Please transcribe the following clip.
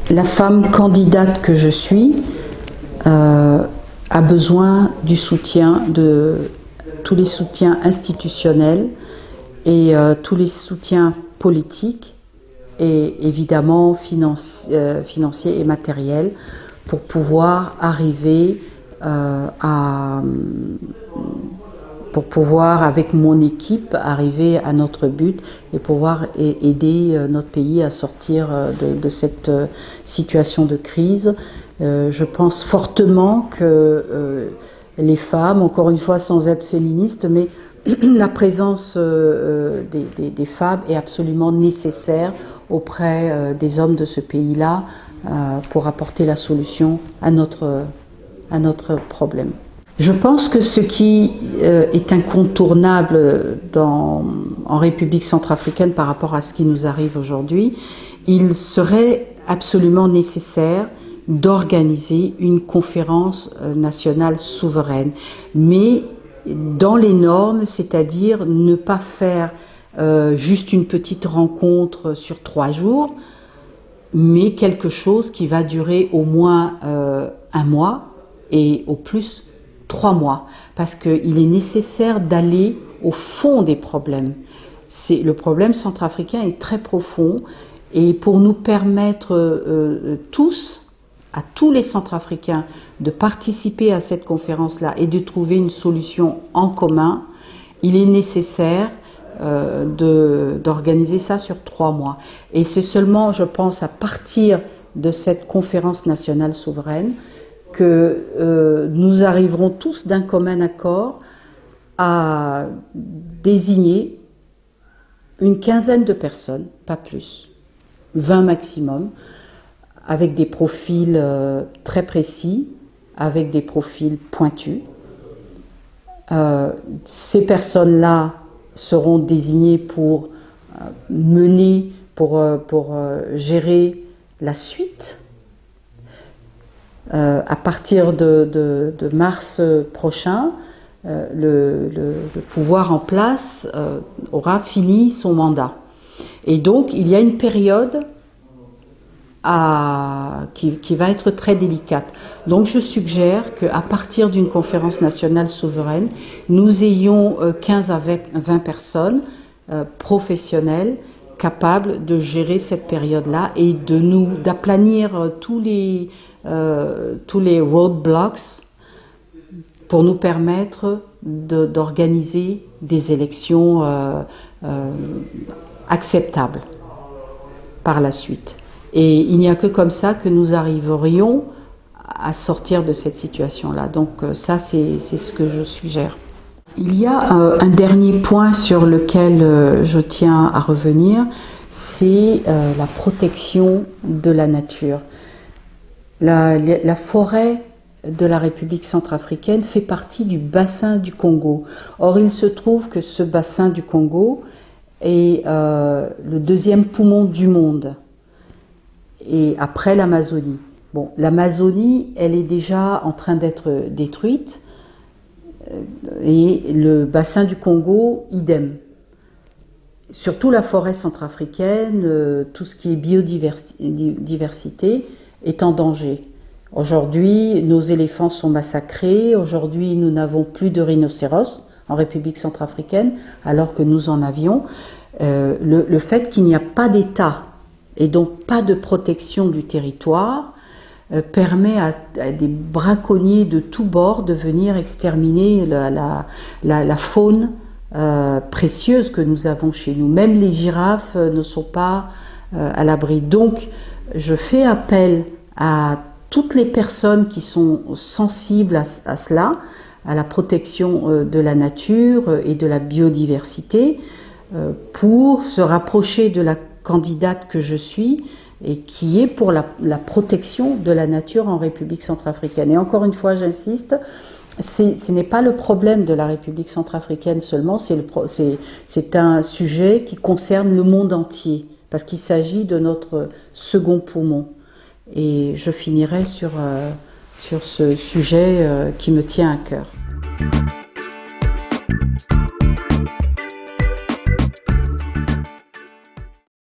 La femme candidate que je suis a besoin du soutien, de tous les soutiens institutionnels et tous les soutiens politiques et évidemment financiers et matériels pour pouvoir arriver avec mon équipe, arriver à notre but et pouvoir aider notre pays à sortir de cette situation de crise. Je pense fortement que les femmes, encore une fois sans être féministe, mais la présence des femmes est absolument nécessaire auprès des hommes de ce pays-là pour apporter la solution à notre problème. Je pense que ce qui est incontournable en République centrafricaine par rapport à ce qui nous arrive aujourd'hui, il serait absolument nécessaire d'organiser une conférence nationale souveraine, mais dans les normes, c'est-à-dire ne pas faire juste une petite rencontre sur 3 jours, mais quelque chose qui va durer au moins 1 mois et au plus 3 mois, parce qu'il est nécessaire d'aller au fond des problèmes. Le problème centrafricain est très profond et pour nous permettre à tous les Centrafricains de participer à cette conférence-là et de trouver une solution en commun, il est nécessaire d'organiser ça sur 3 mois. Et c'est seulement, je pense, à partir de cette conférence nationale souveraine que nous arriverons tous d'un commun accord à désigner une quinzaine de personnes, pas plus, 20 maximum, avec des profils très précis, avec des profils pointus. Ces personnes-là seront désignées pour mener, pour gérer la suite. À partir de mars prochain, le pouvoir en place aura fini son mandat. Et donc, il y a une période qui va être très délicate. Donc, je suggère qu'à partir d'une conférence nationale souveraine, nous ayons 15 à 20 personnes professionnelles capables de gérer cette période-là et d'aplanir tous les roadblocks pour nous permettre d'organiser des élections acceptables par la suite. Et il n'y a que comme ça que nous arriverions à sortir de cette situation-là. Donc ça, c'est ce que je suggère. Il y a un dernier point sur lequel je tiens à revenir, c'est la protection de la nature. La forêt de la République centrafricaine fait partie du bassin du Congo. Or, il se trouve que ce bassin du Congo est le 2e poumon du monde, et après l'Amazonie. Bon, l'Amazonie, elle est déjà en train d'être détruite, et le bassin du Congo, idem. Surtout la forêt centrafricaine, tout ce qui est biodiversité est en danger. Aujourd'hui, nos éléphants sont massacrés. Aujourd'hui, nous n'avons plus de rhinocéros en République centrafricaine, alors que nous en avions. Le fait qu'il n'y a pas d'État et donc pas de protection du territoire permet à des braconniers de tous bords de venir exterminer la faune précieuse que nous avons chez nous. Même les girafes ne sont pas à l'abri. Donc, je fais appel à toutes les personnes qui sont sensibles à cela, à la protection de la nature et de la biodiversité, pour se rapprocher de la candidate que je suis et qui est pour la protection de la nature en République centrafricaine. Et encore une fois, j'insiste, ce n'est pas le problème de la République centrafricaine seulement, c'est un sujet qui concerne le monde entier, parce qu'il s'agit de notre second poumon. Et je finirai sur ce sujet qui me tient à cœur.